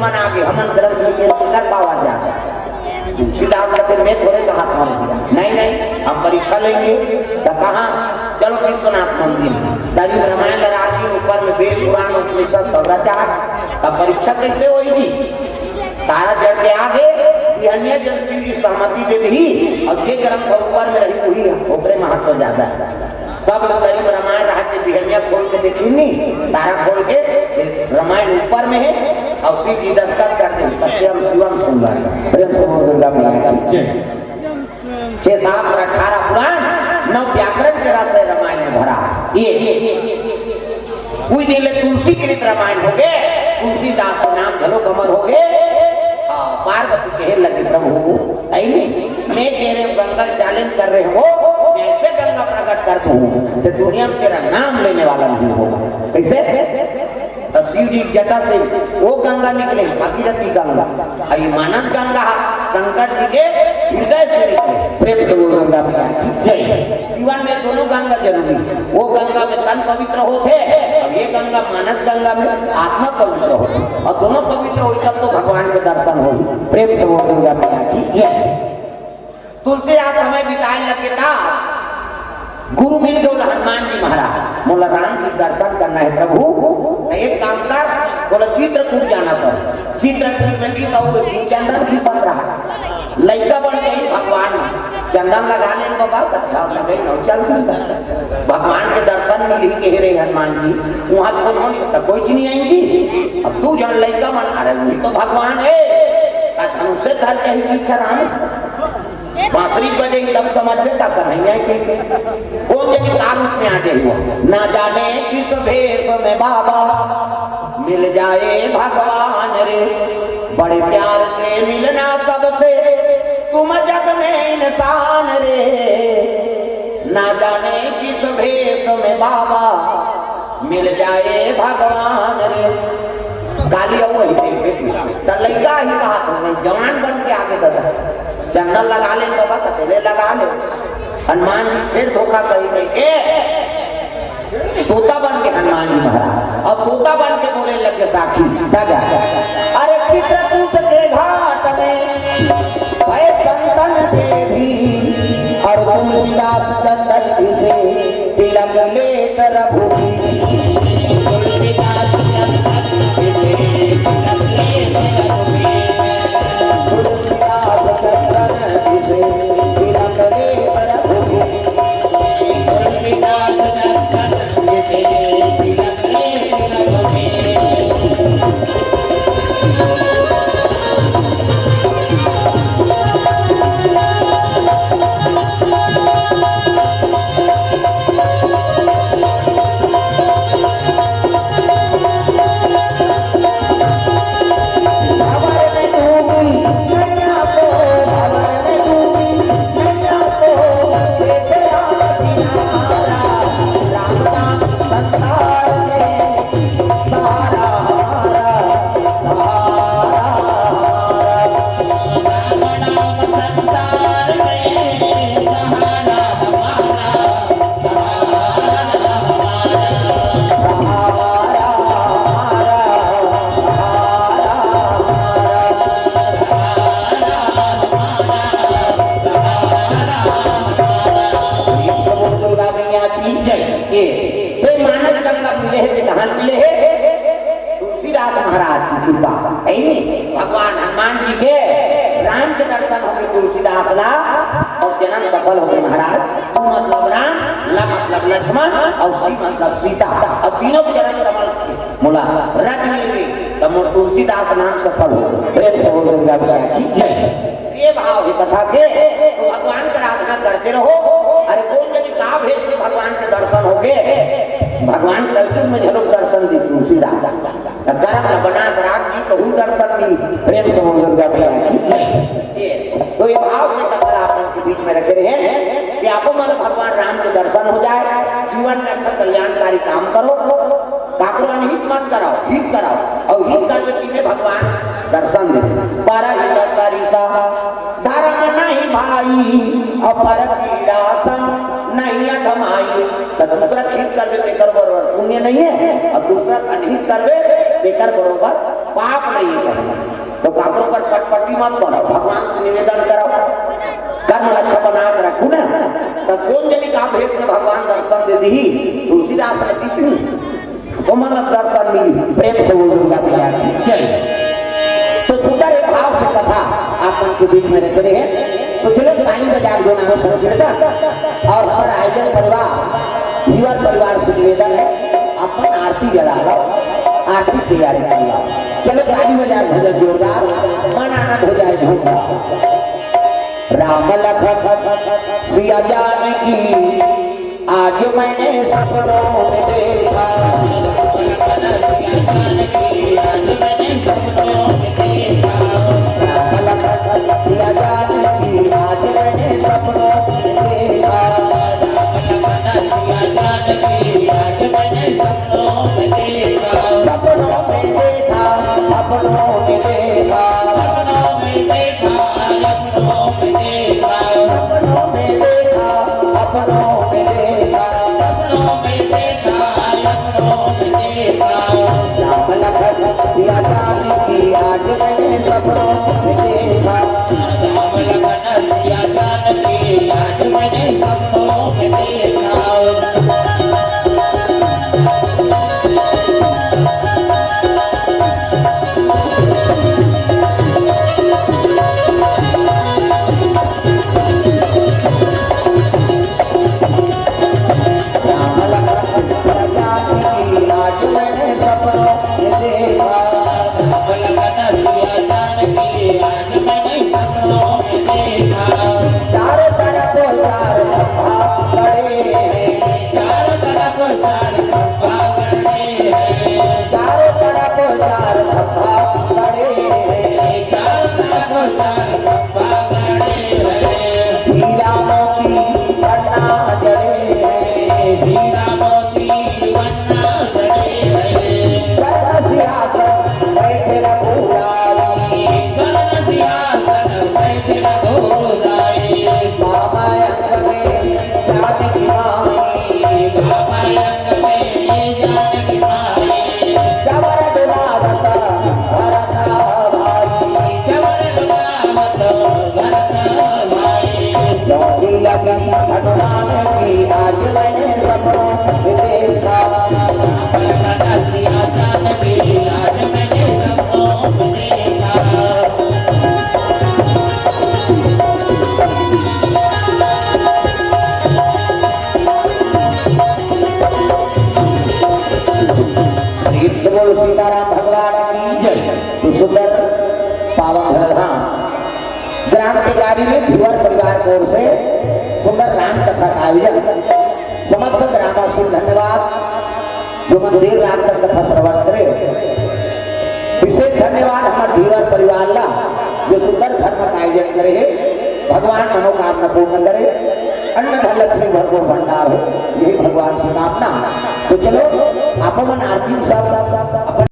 आगे हमन ग्रंथ लिखे कर पावर जाता है। तुलसीदास का फिर मैं थोड़े कहा काम दिया, नहीं नहीं हम परीक्षा लेंगे तो कहा चलो विश्वनाथ मंदिर तभी रामायण राती ऊपर में वेद पुराण उपनिषद सब रचा। तब परीक्षा कैसे होगी? तारा जड़ के आगे अन्य जन शिव जी सहमति दे दी और ये ग्रंथ ऊपर में रही वही ओपरे महत्व ज्यादा है। सब करीब रामायण रहा के बिहनिया खोल के देखी नहीं, तारा खोल के रामायण ऊपर में है और शिव जी दस्तखत करते हैं सत्यम शिवम सुंदर प्रेम से दुर्गा मैया की 6 शास्त्र 18 पुराण 9 व्याकरण के रस रामायण में भरा है। ये कोई दिन तुलसी के लिए रामायण हो गए, तुलसीदास का नाम झलो कमल हो गए। पार्वती कहे लगे प्रभु मैं कह रहे हूँ गंगा चैलेंज कर रहे हो, मैं ऐसे गंगा प्रकट कर दूं तो दुनिया में तेरा नाम लेने वाला नहीं होगा। कैसे? तो शिव जी जटा से वो गंगा निकले भागीरथी गंगा, ये मानस गंगा शंकर जी के हृदय से निकले। प्रेम से वो गंगा में जीवन में दोनों गंगा जरूरी, वो गंगा में तन पवित्र होते और ये गंगा मानस गंगा में आत्मा पवित्र होती और दोनों पवित्र हो तब तो भगवान के दर्शन हो। प्रेम से वो गंगा मैया की। तुलसी आप समय बिताए लगे था, गुरु मिल गए हनुमान जी महाराज, बोला राम जी दर्शन करना है प्रभु तो एक काम कर, बोला चित्रकूट जाना पर चित्रकूट में भी चंदन खिसक रहा लड़का बन गई भगवान चंदन लगा ले बाबा कथा लगे चल भगवान के दर्शन में लिख के रहे हनुमान जी वहां तो कोई नहीं आएंगी। अब तू जान लड़का बन, अरे वही तो भगवान है धनुष से धर के ही पीछे राम बांसुरी बजेगी तब समझ में तब कन्हैया के कौन जगह का रूप में आ जाए हुआ ना जाने किस भेष में बाबा मिल जाए भगवान रे, बड़े प्यार से मिलना सबसे तुम जग में इंसान रे, ना जाने किस भेष में बाबा मिल जाए भगवान रे। गाली वही लड़का ही कहा था जवान बन के आगे दादा चंदन लगा ले बाबा कचले लगा ले। हनुमान जी फिर धोखा कही गई तोता बन के हनुमान जी महाराज और तोता बन के बोले लगे साखी दादा अरे चित्रकूट के घाट में भय संतन देवी और तुलसीदास चंदन से तिलक लेत रघुवीर भगवान हनुमान जी के राम के दर्शन हो गए तुलसीदास ला और जन्म सफल हो गए महाराज। तू मतलब राम, ला मतलब लक्ष्मण और सी मतलब सीता और तीनों चरण कमल मुला रट मिल गई तब मोर तुलसीदास नाम सफल हो गए। प्रेम से बोल दुर्गा मैया की जय। ये भाव है कथा के तो भगवान का आराधना करते रहो। अरे कौन जब का भेष में भगवान के दर्शन हो गए, भगवान कलयुग में झलक दर्शन दी तुलसीदास गरम न बना राग जी तो हम कर सकती। प्रेम से बोल दुर्गा मैया की तो ये भाव से कथा आप के बीच में रखे रहे कि आपको मन भगवान राम के दर्शन हो जाए, जीवन में अच्छा कल्याणकारी काम करो, काकरो अनहित मत कराओ, हित कराओ और हित कर व्यक्ति में भगवान दर्शन देते। पर सरिसा धर्म नहीं भाई और पर पीड़ा संग नहीं अधमाई तो दूसरा हित कर देते कर बरोबर पुण्य नहीं है और दूसरा अनहित कर बेकार बरोबर पाप नहीं कहना तो काकरों पर पटपटी मत करो, भगवान से निवेदन करो, कर्म अच्छा बना कर रखू ना तो कौन जनी का भेष में भगवान दर्शन दे दी। तुलसीदास ने तीसरी वो मतलब दर्शन मिली प्रेम से वो दुर्गा मैया की। चलिए तो सुंदर एक भाव से कथा आप मन के बीच में रख रहे हैं। तो चलो ताली बजा दो नाम समझेगा और हमारा आयोजन परिवार धीवर परिवार से निवेदन है अपन आरती जला लो, आरती तैयारी कर लो। चलो ताली बजा भजन जोरदार मन आनंद हो जाए झूठा। राम लखन सिया जानकी आज मैंने सपनों में देखा, राम लखन सिया जानकी आज मैंने सपनों में देखा, सपनों में देखा, सपनों में देखा, आज मैंने सपनों में देखा, आज मैंने सपनों में देखा। सीताराम भगवान की जय। तो सुंदर पावन धनधाम ग्राम के गाड़ी में धीवर परिवार की ओर से सुंदर राम कथा का आयोजन। समस्त ग्रामवासी धन्यवाद जो मन देर रात तक कथा श्रवण करे। विशेष धन्यवाद हमारे धीवर परिवार ला जो सुंदर धर्म का आयोजन करे है। भगवान मनोकामना पूर्ण करे, अन्न धन लक्ष्मी भरपूर भंडार हो, यही भगवान से कामना। तो चलो आप मन आरती सब